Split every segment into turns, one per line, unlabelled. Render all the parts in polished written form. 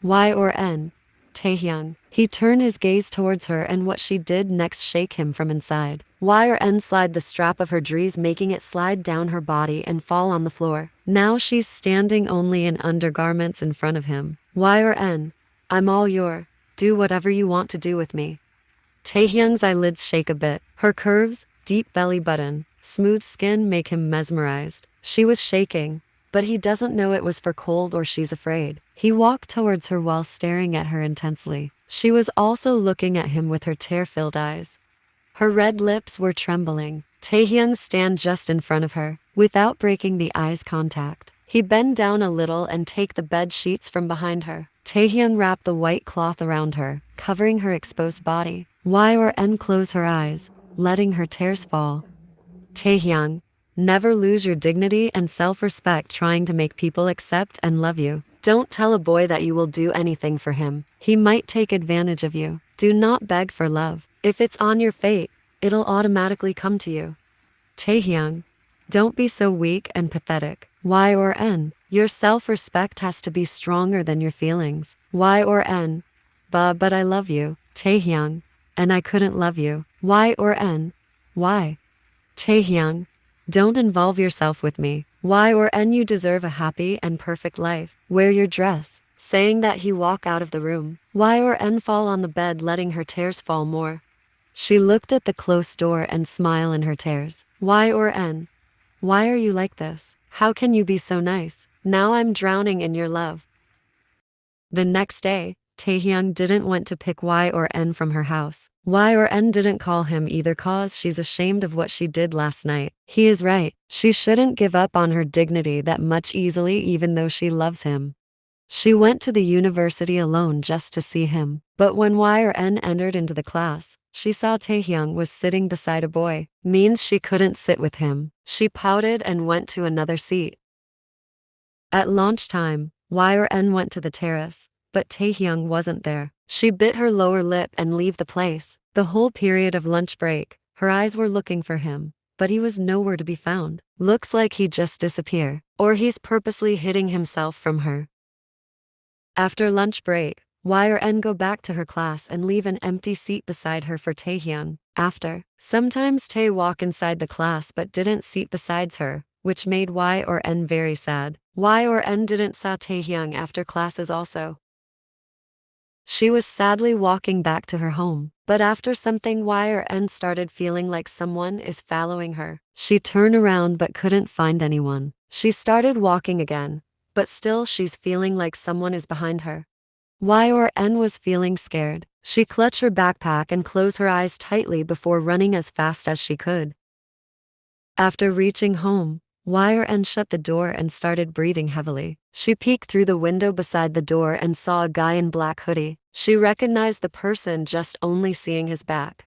Y or N? Taehyung. He turned his gaze towards her and what she did next shake him from inside. Y or N slide the strap of her dress making it slide down her body and fall on the floor. Now she's standing only in undergarments in front of him. Y or N? I'm all your. Do whatever you want to do with me. Taehyung's eyelids shake a bit. Her curves, deep belly button, smooth skin make him mesmerized. She was shaking, but he doesn't know it was for cold or she's afraid. He walked towards her while staring at her intensely. She was also looking at him with her tear-filled eyes. Her red lips were trembling. Taehyung stand just in front of her, without breaking the eyes contact. He bend down a little and take the bed sheets from behind her. Taehyung wrapped the white cloth around her, covering her exposed body. Y or N close her eyes, letting her tears fall. Taehyung, never lose your dignity and self-respect trying to make people accept and love you. Don't tell a boy that you will do anything for him. He might take advantage of you. Do not beg for love. If it's on your fate, it'll automatically come to you. Taehyung, don't be so weak and pathetic. Y or N? Your self-respect has to be stronger than your feelings. Y or N? But I love you, Taehyung, and I couldn't love you. Y or N? Why? Taehyung, don't involve yourself with me. Y or N? You deserve a happy and perfect life. Wear your dress. Saying that he walk out of the room. Y or N fall on the bed letting her tears fall more. She looked at the closed door and smile in her tears. Y or N? Why are you like this? How can you be so nice? Now I'm drowning in your love. The next day, Taehyung didn't want to pick Y or N from her house. Y or N didn't call him either cause she's ashamed of what she did last night. He is right. She shouldn't give up on her dignity that much easily even though she loves him. She went to the university alone just to see him. But when Y or N entered into the class, she saw Taehyung was sitting beside a boy. Means she couldn't sit with him. She pouted and went to another seat. At lunchtime, Y or N went to the terrace, but Taehyung wasn't there. She bit her lower lip and leave the place. The whole period of lunch break, her eyes were looking for him, but he was nowhere to be found. Looks like he just disappeared, or he's purposely hiding himself from her. After lunch break, Y or N go back to her class and leave an empty seat beside her for Taehyung. Sometimes Tae walk inside the class but didn't seat besides her, which made Y or N very sad. Y or N didn't saw Taehyung after classes also. She was sadly walking back to her home, but after something Y or N started feeling like someone is following her. She turned around but couldn't find anyone. She started walking again, but still she's feeling like someone is behind her. Y or N was feeling scared. She clutched her backpack and closed her eyes tightly before running as fast as she could. After reaching home, Y or N shut the door and started breathing heavily. She peeked through the window beside the door and saw a guy in black hoodie. She recognized the person just only seeing his back.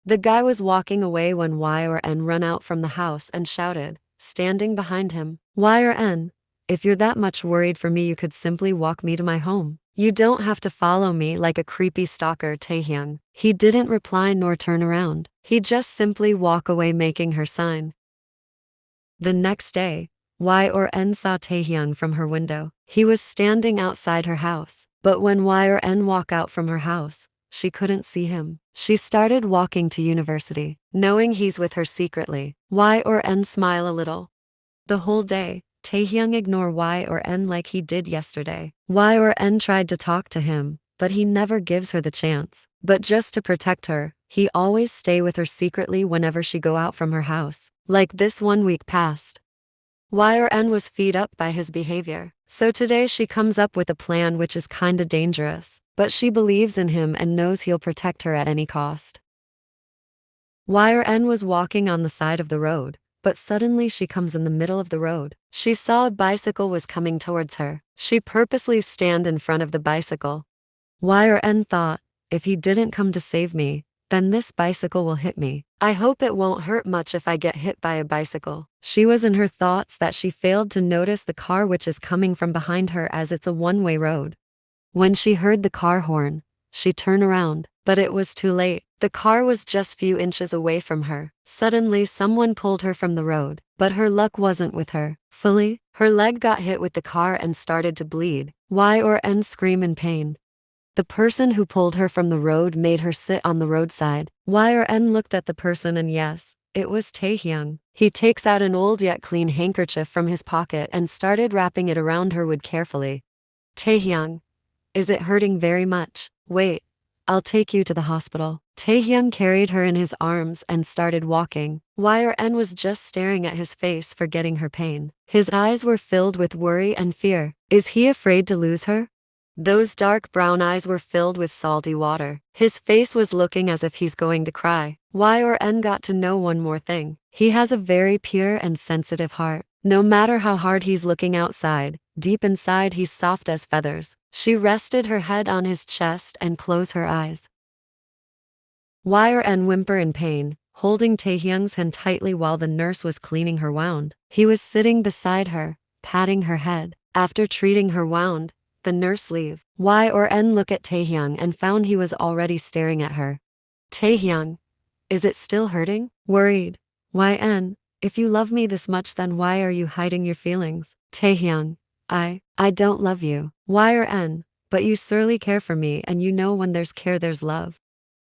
The guy was walking away when Y or N ran out from the house and shouted, standing behind him. Y or N, if you're that much worried for me you could simply walk me to my home. You don't have to follow me like a creepy stalker. Taehyung. He didn't reply nor turn around. He just simply walk away making her sign. The next day, Y or N saw Taehyung from her window. He was standing outside her house, but when Y or N walked out from her house, she couldn't see him. She started walking to university, knowing he's with her secretly. Y or N smile a little. The whole day, Taehyung ignored Y or N like he did yesterday. Y or N tried to talk to him, but he never gives her the chance. But just to protect her, he always stay with her secretly whenever she go out from her house. Like this 1 week passed. Y or N was fed up by his behavior. So today she comes up with a plan which is kinda dangerous, but she believes in him and knows he'll protect her at any cost. Y or N was walking on the side of the road, but suddenly she comes in the middle of the road. She saw a bicycle was coming towards her. She purposely stand in front of the bicycle. Y or N thought, if he didn't come to save me, then this bicycle will hit me. I hope it won't hurt much if I get hit by a bicycle. She was in her thoughts that she failed to notice the car which is coming from behind her as it's a one-way road. When she heard the car horn, she turned around, but it was too late. The car was just few inches away from her. Suddenly someone pulled her from the road, but her luck wasn't with her. Fully, her leg got hit with the car and started to bleed. Y or N scream in pain. The person who pulled her from the road made her sit on the roadside. Y or N looked at the person and yes, it was Taehyung. He takes out an old yet clean handkerchief from his pocket and started wrapping it around her wood carefully. Taehyung, is it hurting very much? Wait, I'll take you to the hospital. Taehyung carried her in his arms and started walking. Y or N was just staring at his face, forgetting her pain. His eyes were filled with worry and fear. Is he afraid to lose her? Those dark brown eyes were filled with salty water. His face was looking as if he's going to cry. Y or N got to know one more thing. He has a very pure and sensitive heart. No matter how hard he's looking outside, deep inside he's soft as feathers. She rested her head on his chest and closed her eyes. Y or N whimper in pain, holding Taehyung's hand tightly while the nurse was cleaning her wound. He was sitting beside her, patting her head. After treating her wound, the nurse leave. Y or N look at Taehyung and found he was already staring at her. Taehyung, is it still hurting? Worried. YN, if you love me this much, then why are you hiding your feelings? Taehyung, I don't love you. Y or N, but you surely care for me, and you know when there's care there's love.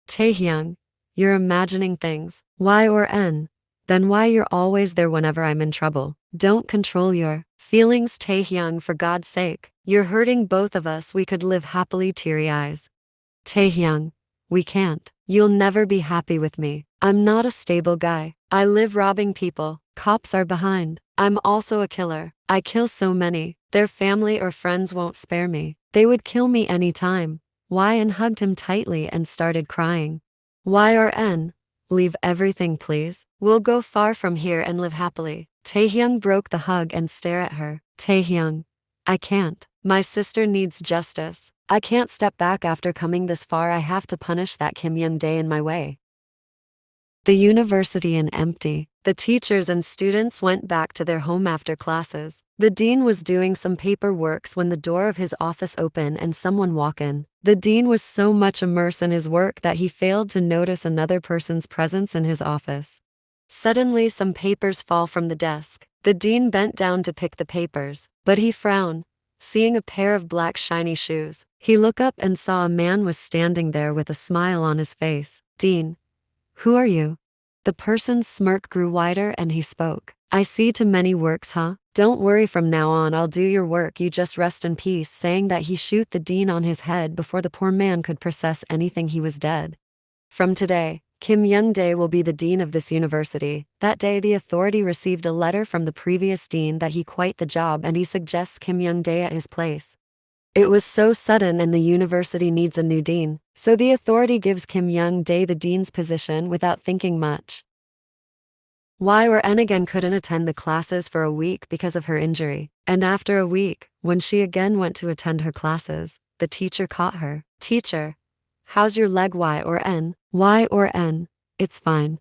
Taehyung, you're imagining things. Y or N, then why you're always there whenever I'm in trouble? Don't control your feelings, Taehyung, for God's sake. You're hurting both of us. We could live happily, teary eyes. Taehyung, we can't. You'll never be happy with me. I'm not a stable guy. I live robbing people. Cops are behind. I'm also a killer. I kill so many. Their family or friends won't spare me. They would kill me any time. YN hugged him tightly and started crying. Y or N, leave everything please. We'll go far from here and live happily. Taehyung broke the hug and stared at her. Taehyung, I can't. My sister needs justice. I can't step back after coming this far. I have to punish that Kim Young-dae in my way. The university in empty. The teachers and students went back to their home after classes. The dean was doing some paperwork when the door of his office opened and someone walked in. The dean was so much immersed in his work that he failed to notice another person's presence in his office. Suddenly some papers fall from the desk. The dean bent down to pick the papers, but he frowned, seeing a pair of black shiny shoes. He looked up and saw a man was standing there with a smile on his face. Dean, who are you? The person's smirk grew wider and he spoke. I see too many works, huh? Don't worry, from now on I'll do your work, you just rest in peace. Saying that, he shoot the dean on his head before the poor man could process anything. He was dead. From today, Kim Young-dae will be the dean of this university. That day the authority received a letter from the previous dean that he quit the job and he suggests Kim Young-dae at his place. It was so sudden and the university needs a new dean, so the authority gives Kim Young-dae the dean's position without thinking much. Y or N again couldn't attend the classes for a week because of her injury, and after a week, when she again went to attend her classes, the teacher caught her. Teacher, how's your leg? Y or N? Y or N, it's fine.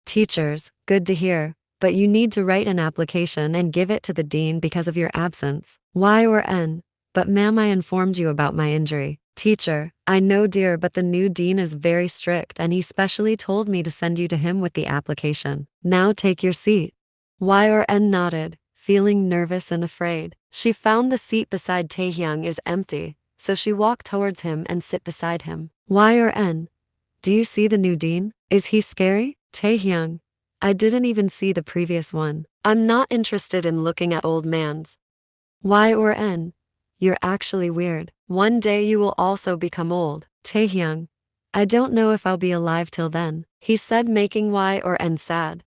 Teachers, good to hear, but you need to write an application and give it to the dean because of your absence. Y or N, but ma'am, I informed you about my injury. Teacher, I know dear, but the new dean is very strict and he specially told me to send you to him with the application. Now take your seat. Y or N nodded, feeling nervous and afraid. She found the seat beside Taehyung is empty, so she walked towards him and sit beside him. Y or N, do you see the new dean? Is he scary? Taehyung, I didn't even see the previous one. I'm not interested in looking at old mans. Y or N, you're actually weird. One day you will also become old. Taehyung, I don't know if I'll be alive till then, he said, making Y or N sad.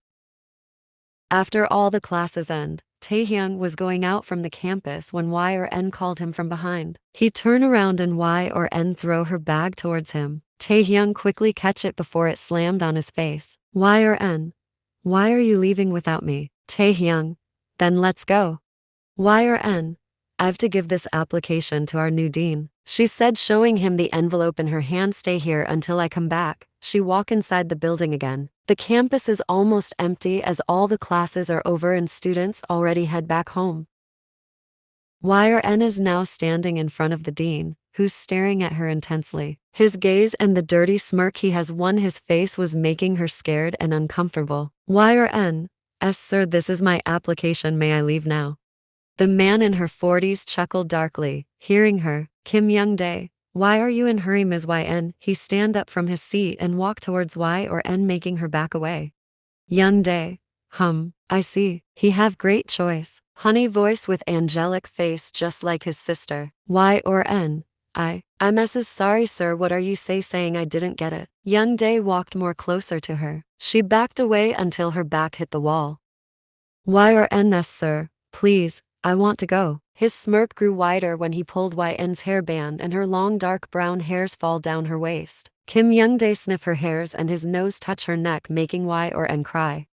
After all the classes end, Taehyung was going out from the campus when Y or N called him from behind. He turned around and Y or N threw her bag towards him. Taehyung quickly catch it before it slammed on his face. Y or N, why are you leaving without me? Taehyung, then let's go. Y or N, I've to give this application to our new dean, she said, showing him the envelope in her hand. Stay here until I come back. She walked inside the building again. The campus is almost empty as all the classes are over and students already head back home. Y or N is now standing in front of the dean, who's staring at her intensely. His gaze and the dirty smirk he has on his face was making her scared and uncomfortable. "Y or N? S sir, this is my application, may I leave now?" The man in her 40s chuckled darkly, hearing her. "Kim Young-dae, why are you in hurry, Ms. YN?" He stand up from his seat and walk towards Y or N, making her back away. "Young-dae, I see. He have great choice." Honey voice with angelic face just like his sister. "Y or N? I'm Mrs. Sorry sir, what are you saying? I didn't get it." Young-dae walked more closer to her. She backed away until her back hit the wall. "Y or N-S sir, please, I want to go." His smirk grew wider when he pulled YN's hairband and her long dark brown hairs fall down her waist. Kim Young-dae sniff her hairs and his nose touch her neck, making Y or N cry.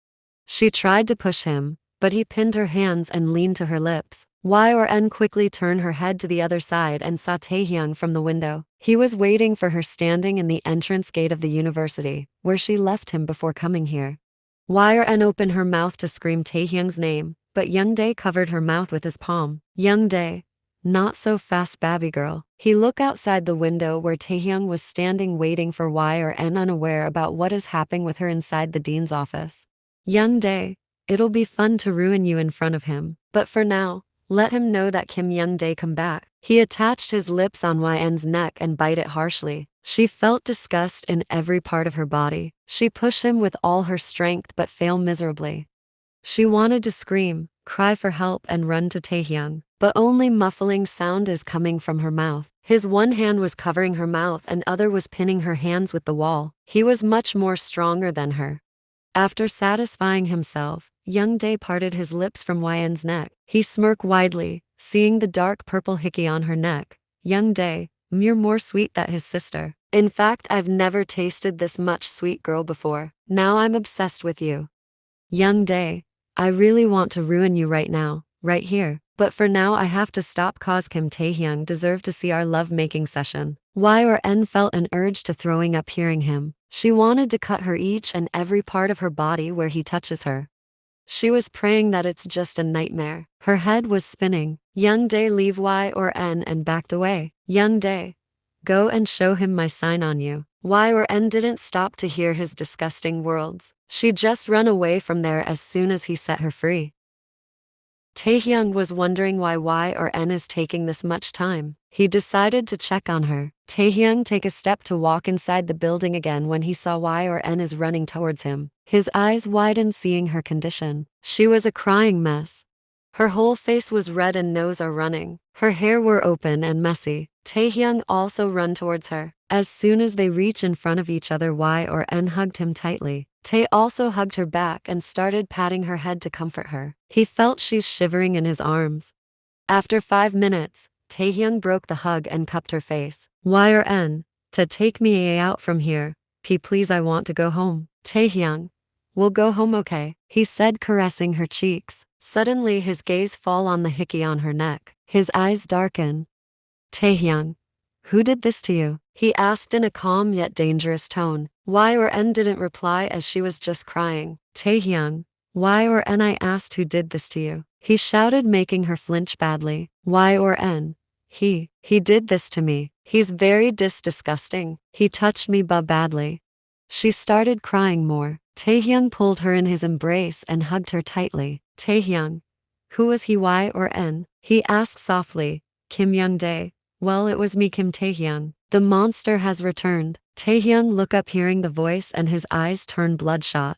She tried to push him, but he pinned her hands and leaned to her lips. Y or N quickly turned her head to the other side and saw Taehyung from the window. He was waiting for her standing in the entrance gate of the university, where she left him before coming here. Y or N opened her mouth to scream Taehyung's name, but Young-dae covered her mouth with his palm. "Young-dae, not so fast, baby girl." He looked outside the window where Taehyung was standing waiting for Y or N, unaware about what is happening with her inside the dean's office. "Young-dae, it'll be fun to ruin you in front of him, but for now, let him know that Kim Young-dae come back." He attached his lips on YN's neck and bite it harshly. She felt disgust in every part of her body. She pushed him with all her strength but failed miserably. She wanted to scream, cry for help and run to Taehyung, but only muffling sound is coming from her mouth. His one hand was covering her mouth and other was pinning her hands with the wall. He was much more stronger than her. After satisfying himself, Young-dae parted his lips from YN's neck. He smirked widely, seeing the dark purple hickey on her neck. "Young-dae, you're more sweet than his sister. In fact, I've never tasted this much sweet girl before. Now I'm obsessed with you. Young-dae, I really want to ruin you right now, right here. But for now I have to stop cause Kim Taehyung deserved to see our love-making session." Y or N felt an urge to throwing up hearing him. She wanted to cut her each and every part of her body where he touches her. She was praying that it's just a nightmare. Her head was spinning. Young-dae leave Y or N and backed away. "Young-dae, go and show him my sign on you." Y or N didn't stop to hear his disgusting words. She just ran away from there as soon as he set her free. Taehyung was wondering why Y or N is taking this much time. He decided to check on her. Taehyung take a step to walk inside the building again when he saw Y or N is running towards him. His eyes widened seeing her condition. She was a crying mess. Her whole face was red and nose are running. Her hair were open and messy. Taehyung also run towards her. As soon as they reached in front of each other, Y or N hugged him tightly. Tae also hugged her back and started patting her head to comfort her. He felt she's shivering in his arms. After 5 minutes, Taehyung broke the hug and cupped her face. "Y or N, to take me out from here. Please, I want to go home." "Taehyung, we'll go home, okay?" he said, caressing her cheeks. Suddenly his gaze fall on the hickey on her neck. His eyes darken. "Taehyung, who did this to you?" he asked in a calm yet dangerous tone. Y or N didn't reply as she was just crying. "Taehyung, Y or N, I asked who did this to you," he shouted, making her flinch badly. "Y or N, he did this to me. He's very disgusting. He touched me badly." She started crying more. Taehyung pulled her in his embrace and hugged her tightly. "Taehyung, who was he, Y or N?" he asked softly. "Kim Young-dae. Well, it was me, Kim Taehyung. The monster has returned." Taehyung looked up hearing the voice and his eyes turned bloodshot.